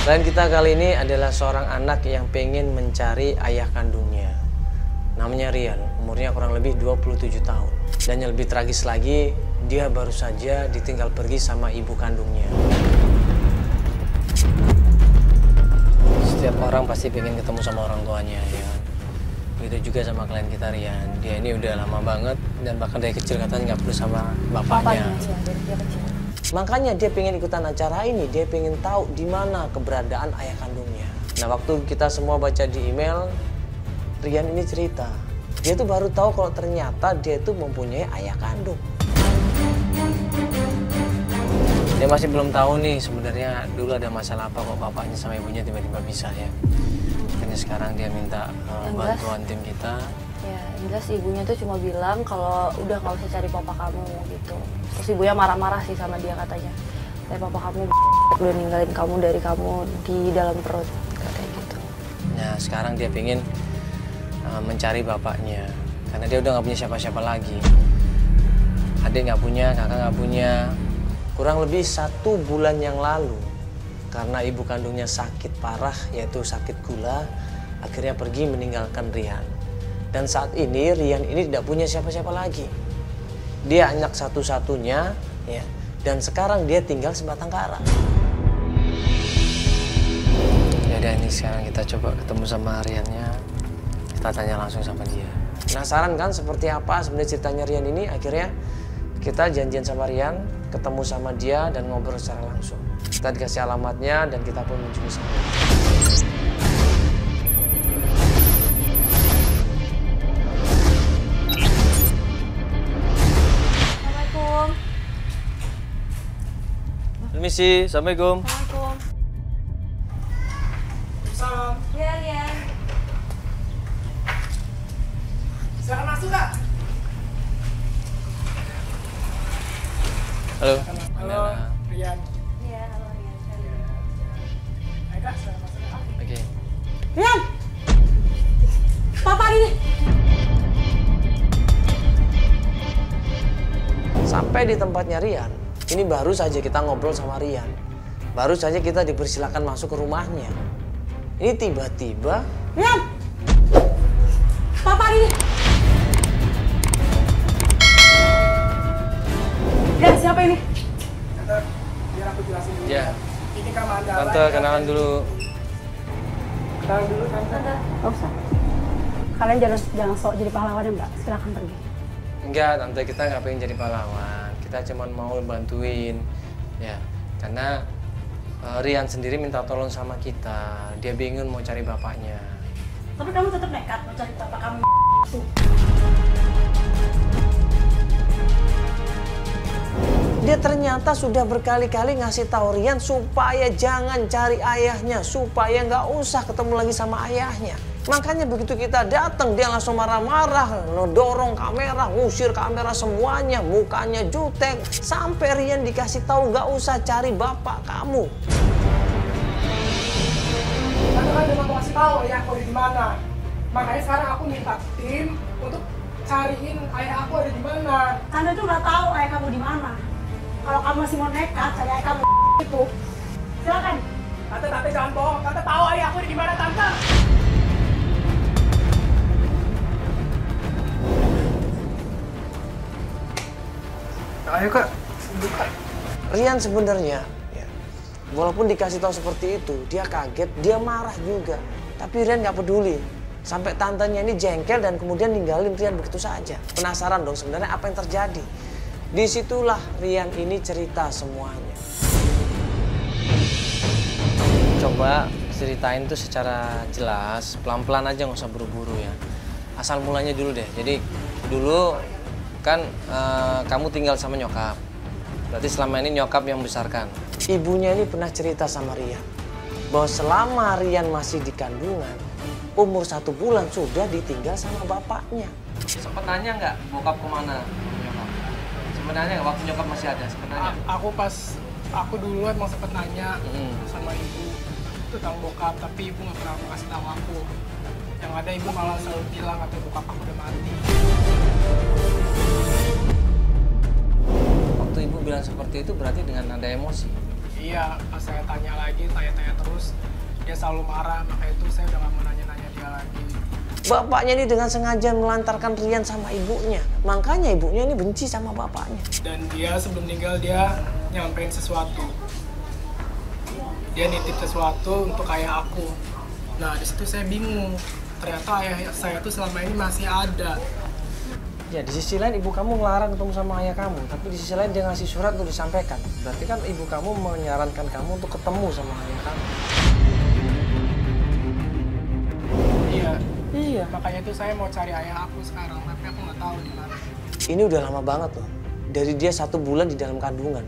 Klien kita kali ini adalah seorang anak yang pengen mencari ayah kandungnya. Namanya Rian, umurnya kurang lebih 27 tahun. Dan yang lebih tragis lagi, dia baru saja ditinggal pergi sama ibu kandungnya. Setiap orang pasti pengen ketemu sama orang tuanya, ya kan? Begitu juga sama klien kita Rian. Dia ini udah lama banget dan bahkan dari kecil katanya nggak perlu sama bapaknya. Iya, dari dia kecil. Makanya dia pengen ikutan acara ini, dia pengen tahu di mana keberadaan ayah kandungnya. Nah, waktu kita semua baca di email, Rian ini cerita, dia tuh baru tahu kalau ternyata dia itu mempunyai ayah kandung. Dia masih belum tahu nih sebenarnya dulu ada masalah apa kok bapaknya sama ibunya tiba-tiba pisah ya. Makanya sekarang dia minta bantuan tim kita. Ya, jelas ibunya tuh cuma bilang kalau udah nggak usah cari papa kamu gitu. Terus ibunya marah-marah sih sama dia katanya. Kayak papa kamu udah ninggalin kamu dari kamu di dalam perut, katanya gitu. Nah, sekarang dia pengen mencari bapaknya. Karena dia udah nggak punya siapa-siapa lagi. Adik nggak punya, kakak nggak punya. Kurang lebih 1 bulan yang lalu, karena ibu kandungnya sakit parah, yaitu sakit gula, akhirnya pergi meninggalkan Rian. Dan saat ini Rian ini tidak punya siapa-siapa lagi. Dia anak satu-satunya, ya. Dan sekarang dia tinggal sebatang kara. Ya udah, ini sekarang kita coba ketemu sama Riannya. Kita tanya langsung sama dia. Penasaran kan seperti apa sebenarnya ceritanya Rian ini? Akhirnya kita janjian sama Rian, ketemu sama dia dan ngobrol secara langsung. Kita dikasih alamatnya dan kita pun mengunjungi sana. Assalamualaikum. Permisi, Assalamualaikum. Assalamualaikum. Salam. Iya, Rian. Silakan masuk, Kak. Halo. Halo, Rian. Iya, halo Rian. Ayo, Kak, silakan masuk. Oke. Rian! Papa ini! Sampai di tempatnya Rian, ini baru saja kita ngobrol sama Rian. Baru saja kita dipersilakan masuk ke rumahnya. Ini tiba-tiba... Rian! Papa ini! Rian, siapa ini? Tante, biar aku jelasin dulu. Ya. Ini Kamanda. Tante, kenalan dulu. Kenalan dulu, Tante. Nggak usah. Kalian jangan sok jadi pahlawan ya, Mbak. Silakan pergi. Enggak, Tante, kita nggak pengen jadi pahlawan. Kita cuma mau bantuin. Ya, karena Rian sendiri minta tolong sama kita. Dia bingung mau cari bapaknya. Tapi kamu tetap nekat mau cari bapak kamu tuh. Dia ternyata sudah berkali-kali ngasih tahu Rian supaya jangan cari ayahnya, supaya nggak usah ketemu lagi sama ayahnya. Makanya begitu kita datang, dia langsung marah-marah, ngedorong kamera, ngusir kamera semuanya, mukanya jutek. Sampai Rian dikasih tahu nggak usah cari bapak kamu. Tante kan udah mau kasih tahu ayah aku ada di mana. Makanya sekarang aku minta tim untuk cariin ayah aku ada di mana. Anda tuh nggak tahu ayah kamu di mana. Kalau kamu masih mau nekat cari ayah kamu itu, silakan. Tante jangan bohong. Tante tahu ayah aku ada di mana, Tante. Ayo, Kak. Buka. Rian sebenarnya, ya, walaupun dikasih tahu seperti itu, dia kaget, dia marah juga. Tapi Rian nggak peduli. Sampai tantenya ini jengkel dan kemudian ninggalin Rian begitu saja. Penasaran dong sebenarnya apa yang terjadi. Disitulah Rian ini cerita semuanya. Coba ceritain tuh secara jelas, pelan-pelan aja, nggak usah buru-buru ya. Asal mulanya dulu deh. Jadi dulu kan kamu tinggal sama nyokap. Berarti selama ini nyokap yang membesarkan. Ibunya ini pernah cerita sama Rian bahwa selama Rian masih di kandungan, umur 1 bulan sudah ditinggal sama bapaknya. Sempet nanya nggak bokap kemana? Nyokap. Sebenarnya waktu nyokap masih ada, sebenarnya. Aku dulu emang sempet nanya sama ibu tentang bokap, tapi ibu nggak pernah kasih tahu aku. Yang ada ibu malah selalu bilang katanya bokap aku udah mati. Waktu ibu bilang seperti itu berarti dengan nada emosi. Iya, pas saya tanya lagi, tanya-tanya terus, dia selalu marah, makanya itu saya udah gak mau nanya-nanya dia lagi. Bapaknya ini dengan sengaja melantarkan Rian sama ibunya. Makanya ibunya ini benci sama bapaknya. Dan dia sebelum meninggal dia nyampein sesuatu. Dia nitip sesuatu untuk ayah aku. Nah, di situ saya bingung. Ternyata ayah saya tuh selama ini masih ada. Ya, di sisi lain ibu kamu ngelarang ketemu sama ayah kamu, tapi di sisi lain dia ngasih surat untuk disampaikan. Berarti kan ibu kamu menyarankan kamu untuk ketemu sama ayah kamu. Iya. Iya. Makanya itu saya mau cari ayah aku sekarang, tapi aku nggak tahu di mana. Ini udah lama banget loh. Dari dia 1 bulan di dalam kandungan.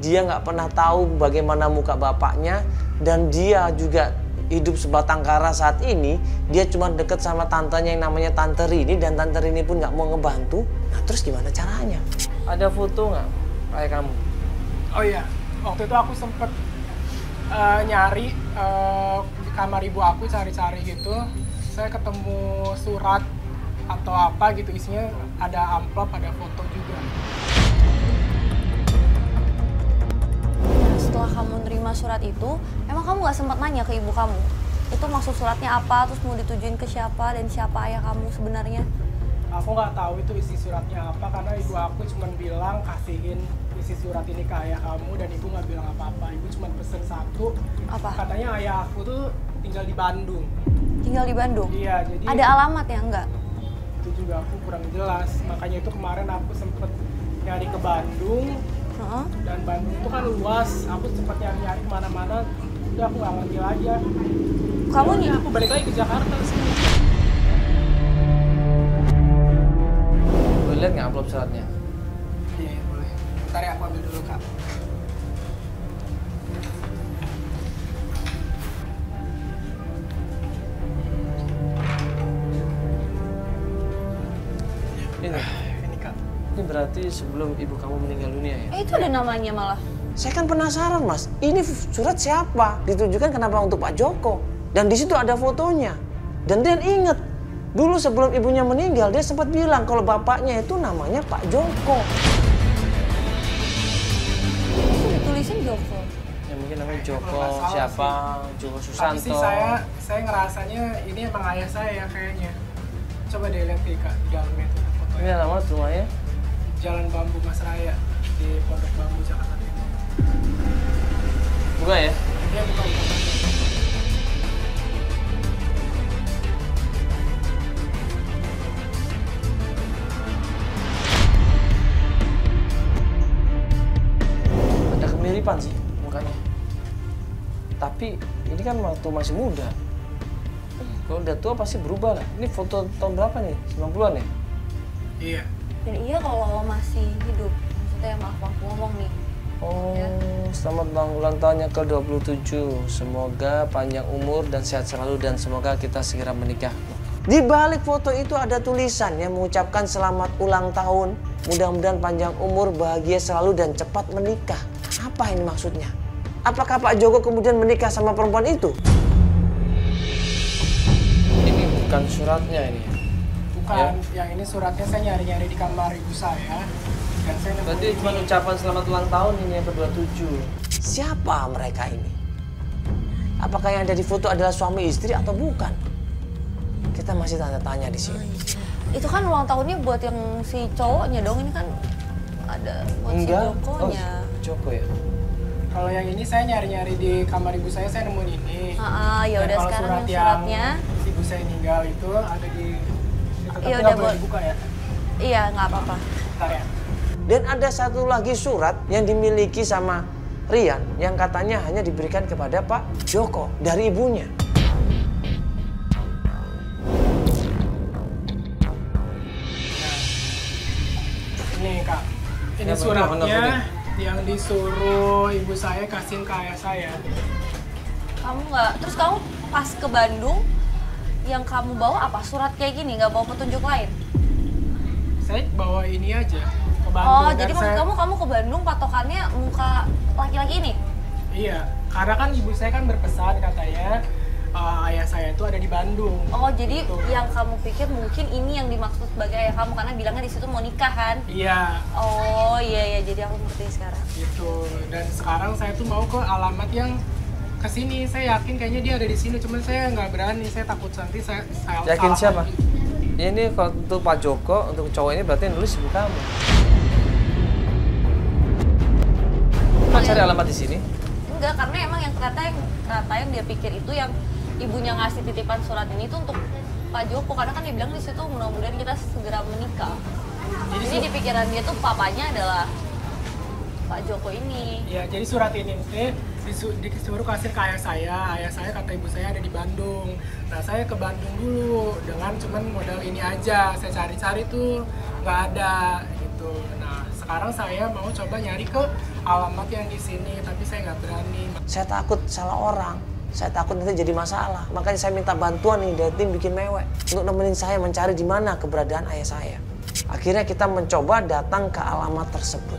Dia nggak pernah tahu bagaimana muka bapaknya, dan dia juga hidup sebatang kara saat ini. Dia cuma deket sama tantenya yang namanya Tante Rini, dan Tante Rini pun nggak mau ngebantu. Nah terus gimana caranya? Ada foto nggak ayah kamu? Oh iya, waktu itu aku sempet nyari di kamar ibu aku, cari-cari gitu. Saya ketemu surat atau apa gitu, isinya ada amplop, ada foto juga. Nah, setelah kamu nerima surat itu, emang kamu nggak sempat nanya ke ibu kamu? Itu maksud suratnya apa, terus mau ditujuin ke siapa, dan siapa ayah kamu sebenarnya? Aku nggak tahu itu isi suratnya apa, karena ibu aku cuma bilang kasihin isi surat ini ke ayah kamu, dan ibu nggak bilang apa-apa. Ibu cuma pesen satu, Apa? katanya ayah aku tuh tinggal di Bandung. Tinggal di Bandung? Iya, jadi Ada alamat ya, enggak? itu juga aku kurang jelas. Makanya itu kemarin aku sempet nyari ke Bandung, Heeh. dan Bandung itu kan luas. Aku sempet nyari-nyari kemana-mana, udah aku nggak ngerti lagi ya. Kamu Yaudah, nih? aku balik lagi ke Jakarta sih. Boleh lihat nggak amplop suratnya? Iya, boleh. Bentar ya, aku ambil dulu, Kak. Ini, Kak. Ini berarti sebelum ibu kamu meninggal dunia ya? Itu ada namanya malah. Saya kan penasaran mas, ini surat siapa? Ditujukan kenapa untuk Pak Joko? Dan di situ ada fotonya. Dan dia inget, dulu sebelum ibunya meninggal dia sempat bilang kalau bapaknya itu namanya Pak Joko. Itu ditulisin Joko. Ya mungkin namanya Joko Kalau nggak salah siapa? sih. Joko Tapi Susanto. sih saya ngerasanya ini emang ayah saya kayaknya. Coba deh lihat nih, Kak, di dalamnya itu ada fotonya. Ini alamat rumahnya? Jalan Bambu Mas Raya di Pondok Bambu Jakarta Timur. Buka ya? Dia buka. Ada kemiripan sih mukanya. Tapi ini kan waktu masih muda. Kalau udah tua pasti berubah lah. Ini foto tahun berapa nih? 90-an ya? Iya. Dan iya kalau masih hidup. Maksudnya maaf aku ngomong nih. Oh, Ya. selamat ulang tahunnya ke-27. Semoga panjang umur dan sehat selalu, dan semoga kita segera menikah. Di balik foto itu ada tulisan yang mengucapkan selamat ulang tahun. Mudah-mudahan panjang umur, bahagia selalu, dan cepat menikah. Apa ini maksudnya? Apakah Pak Joko kemudian menikah sama perempuan itu? Ini bukan suratnya ini. Bukan, yang ini suratnya saya nyari-nyari di kamar ibu saya. Dan saya nemu Berarti ini. cuma ucapan selamat ulang tahun ini yang ke-27. Siapa mereka ini? Apakah yang ada di foto adalah suami istri atau bukan? Kita masih tanya-tanya di sini. Itu kan ulang tahunnya buat yang si cowoknya dong. Ini kan ada buat si Jokonya. Joko ya. Kalau yang ini saya nyari-nyari di kamar ibu saya nemuin ini. Ya Dan udah kalau sekarang surat yang yang suratnya. ibu saya meninggal itu ada di tapi Iya, nggak udah, boleh Bo. dibuka ya. Iya, nggak apa-apa. Bentar ya. Dan ada satu lagi surat yang dimiliki sama Rian yang katanya hanya diberikan kepada Pak Joko dari ibunya. Ini, Kak. Ini Ya, suratnya bener. yang disuruh ibu saya kasihin ke ayah saya. Kamu nggak, terus kamu pas ke Bandung, yang kamu bawa apa? Surat kayak gini, nggak bawa petunjuk lain? Saya bawa ini aja ke Bandung. Oh, dan jadi maksud saya- kamu ke Bandung patokannya muka laki-laki ini? Iya, karena kan ibu saya kan berpesan katanya ayah saya itu ada di Bandung. Oh, jadi Gitu. yang kamu pikir mungkin ini yang dimaksud sebagai ayah kamu karena bilangnya di situ mau nikah kan? Iya, Oh iya, jadi aku ngerti sekarang. gitu. Dan sekarang saya tuh mau ke alamat yang ke sini. Saya yakin kayaknya dia ada di sini, cuman saya nggak berani. Saya takut nanti saya Yakin salah siapa? lagi. Ya ini kalau untuk Pak Joko, untuk cowok ini berarti yang nulis ibu kamu. Kamu cari alamat di sini? Enggak, karena emang yang kata yang dia pikir itu yang ibunya ngasih titipan surat ini tuh untuk Pak Joko, karena kan dia bilang di situ mudah-mudahan kita segera menikah. Jadi di pikiran dia tuh papanya adalah Pak Joko ini. Ya, jadi surat ini disuruh kasih ke ayah saya kata ibu saya ada di Bandung. Nah, saya ke Bandung dulu dengan cuman modal ini aja. Saya cari-cari tuh nggak ada gitu. Nah, sekarang saya mau coba nyari ke alamat yang di sini, tapi saya nggak berani. Saya takut salah orang. Saya takut nanti jadi masalah. Makanya saya minta bantuan nih dari tim Bikin Mewek untuk nemenin saya mencari di mana keberadaan ayah saya. Akhirnya kita mencoba datang ke alamat tersebut.